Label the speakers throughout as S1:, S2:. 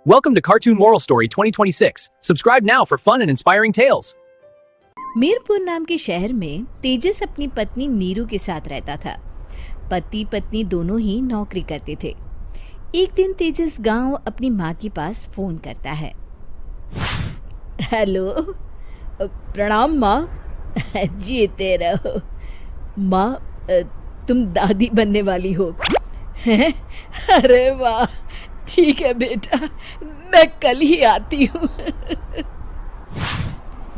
S1: Welcome to Cartoon Moral Story 2026. Subscribe now for fun and inspiring tales.
S2: Mirpur नाम के शहर में तेजस अपनी पत्नी नीरू के साथ रहता था। पति पत्नी दोनों ही नौकरी करते थे। एक दिन तेजस गांव अपनी माँ के पास फोन करता है। हेलो, प्रणाम माँ। जीते रहो माँ, तुम दादी बनने वाली हो हैं? अरे वाह, ठीक है बेटा, मैं कल ही आती हूँ।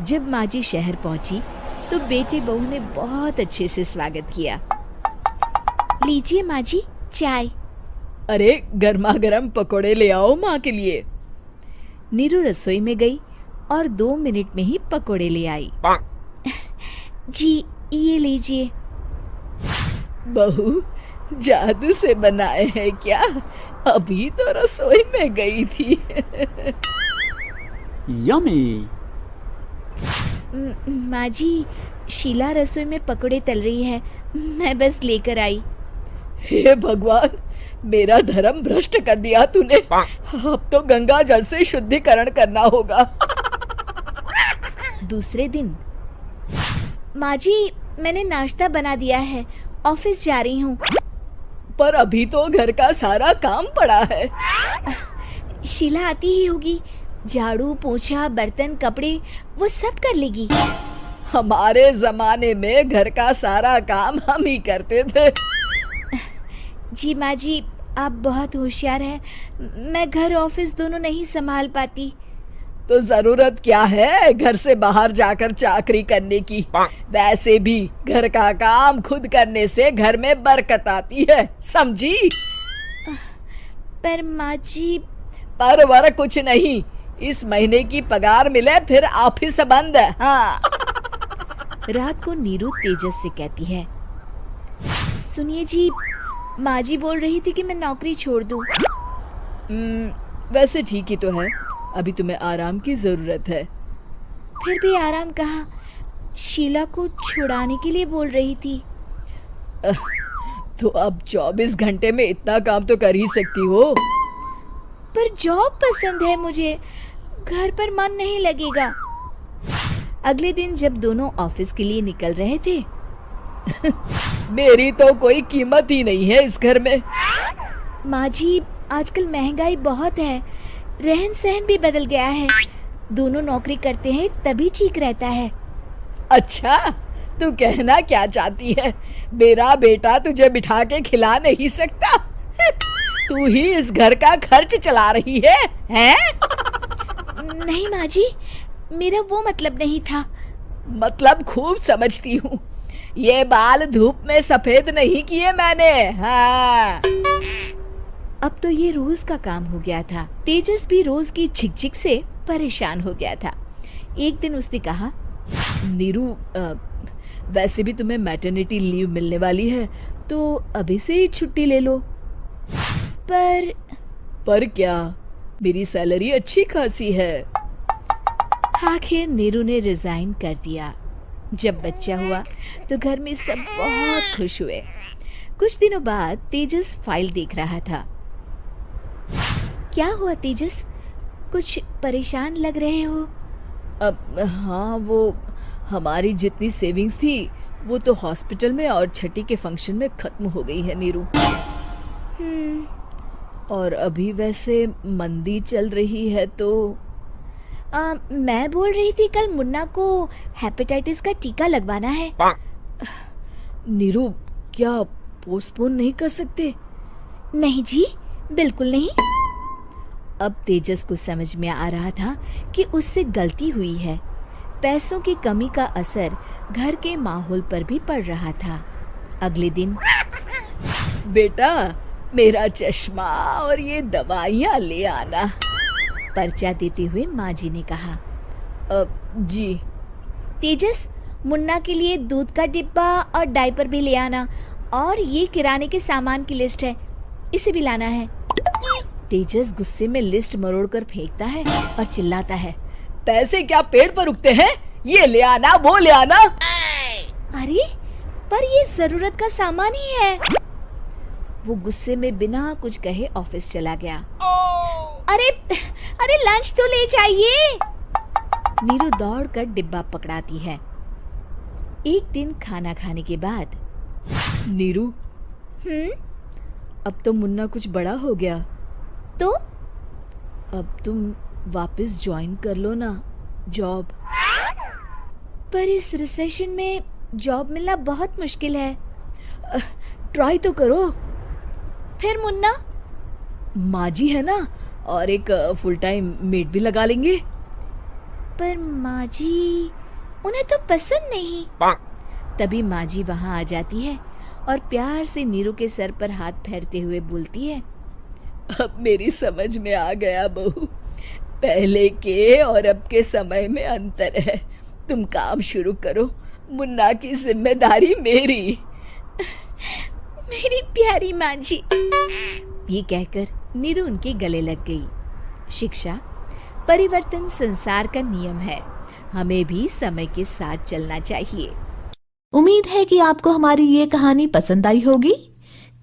S2: जब माँ जी शहर पहुंची तो बेटे बहू ने बहुत अच्छे से स्वागत किया। लीजिए माँ जी, चाय। अरे गर्मा गर्म पकोड़े ले आओ माँ के लिए। नीरू रसोई में गई और 2 मिनट में ही पकोड़े ले आई। जी ये लीजिए। बहू, जादू से बनाए हैं क्या? अभी तो रसोई में गई थी।
S3: यम्मी।
S2: माँ जी, शीला रसोई में पकोड़े तल रही है, मैं बस लेकर आई। हे भगवान, मेरा धर्म भ्रष्ट कर दिया तूने। अब तो गंगा जल से शुद्धिकरण करना होगा। दूसरे दिन, माँ जी मैंने नाश्ता बना दिया है, ऑफिस जा रही हूँ। पर अभी तो घर का सारा काम पड़ा है। शीला आती ही होगी, झाड़ू पोछा बर्तन कपड़े वो सब कर लेगी। हमारे जमाने में घर का सारा काम हम ही करते थे। जी माँ जी, आप बहुत होशियार हैं, मैं घर ऑफिस दोनों नहीं संभाल पाती। तो जरूरत क्या है घर से बाहर जाकर चाकरी करने की? वैसे भी घर का काम खुद करने से घर में बरकत आती है, समझी? पर माँ जी। पर वर कुछ नहीं, इस महीने की पगार मिले फिर ऑफिस बंद है। हाँ। रात को नीरू तेजस से कहती है, सुनिए जी, माँ जी बोल रही थी कि मैं नौकरी छोड़ दूं। वैसे ठीक ही तो है, अभी तुम्हें आराम की जरूरत है। फिर भी आराम कहाँ, शीला को छुड़ाने के लिए बोल रही थी। तो अब 24 घंटे में इतना काम तो कर ही सकती हो। पर जॉब पसंद है मुझे, घर पर मन नहीं लगेगा। अगले दिन जब दोनों ऑफिस के लिए निकल रहे थे, मेरी तो कोई कीमत ही नहीं है इस घर में। माँ जी, आजकल महंगाई बहुत है, रहन सहन भी बदल गया है, दोनों नौकरी करते हैं तभी ठीक रहता है। अच्छा, तू कहना क्या चाहती है? मेरा बेटा तुझे बिठा के खिला नहीं सकता? तू ही इस घर का खर्च चला रही है, हैं? नहीं माँ जी, मेरा वो मतलब नहीं था। मतलब खूब समझती हूँ, ये बाल धूप में सफेद नहीं किए मैंने। हाँ। अब तो ये रोज का काम हो गया था। तेजस भी रोज की झिकझिक से परेशान हो गया था। एक दिन उसने कहा, नीरू, वैसे भी तुम्हें मैटरनिटी लीव मिलने वाली है, तो अभी से ही छुट्टी ले लो। पर क्या, मेरी सैलरी अच्छी खासी है। आखिर नीरू ने रिजाइन कर दिया। जब बच्चा हुआ तो घर में सब बहुत खुश हुए। कुछ दिनों बाद तेजस फाइल देख रहा था। क्या हुआ तेजस, कुछ परेशान लग रहे हो? अब हाँ, वो हमारी जितनी सेविंग्स थी वो तो हॉस्पिटल में और छठी के फंक्शन में खत्म हो गई है नीरू। और अभी वैसे मंदी चल रही है तो मैं बोल रही थी कल मुन्ना को हेपेटाइटिस का टीका लगवाना है। नीरू, क्या पोस्टपोन नहीं कर सकते? नहीं जी, बिल्कुल नहीं। अब तेजस को समझ में आ रहा था कि उससे गलती हुई है। पैसों की कमी का असर घर के माहौल पर भी पड़ रहा था। अगले दिन, बेटा मेरा चश्मा और ये दवाइयाँ ले आना, पर्चा देते हुए माँ जी ने कहा। जी। तेजस, मुन्ना के लिए दूध का डिब्बा और डायपर भी ले आना, और ये किराने के सामान की लिस्ट है, इसे भी लाना है। तेजस गुस्से में लिस्ट मरोड़कर फेंकता है और चिल्लाता है, पैसे क्या पेड़ पर उगते हैं? ये ले आना, वो ले आना। अरे पर ये जरूरत का सामान ही है। वो गुस्से में बिना कुछ कहे ऑफिस चला गया। अरे अरे लंच तो ले जाइए। नीरू दौड़कर डिब्बा पकड़ाती है। एक दिन खाना खाने के बाद, नीरू, अब तो मुन्ना कुछ बड़ा हो गया, तो अब तुम वापस ज्वाइन कर लो ना जॉब। पर इस रिसेशन में जॉब मिलना बहुत मुश्किल है। ट्राई तो करो। फिर मुन्ना, माँ जी है ना, और एक फुल टाइम मेड भी लगा लेंगे। पर माँ जी, उन्हें तो पसंद नहीं। तभी माँ जी वहाँ आ जाती है और प्यार से नीरू के सर पर हाथ फेरते हुए बोलती है, अब मेरी समझ में आ गया बहू, पहले के और अब के समय में अंतर है। तुम काम शुरू करो, मुन्ना की जिम्मेदारी मेरी। मेरी प्यारी माँ जी। ये कहकर नीरू उनके गले लग गई। शिक्षा, परिवर्तन संसार का नियम है, हमें भी समय के साथ चलना चाहिए।
S3: उम्मीद है कि आपको हमारी ये कहानी पसंद आई होगी।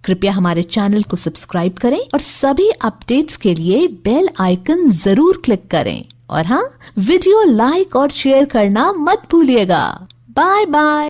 S3: कृपया हमारे चैनल को सब्सक्राइब करें और सभी अपडेट्स के लिए बेल आइकन जरूर क्लिक करें। और हाँ, वीडियो लाइक और शेयर करना मत भूलिएगा। Bye bye.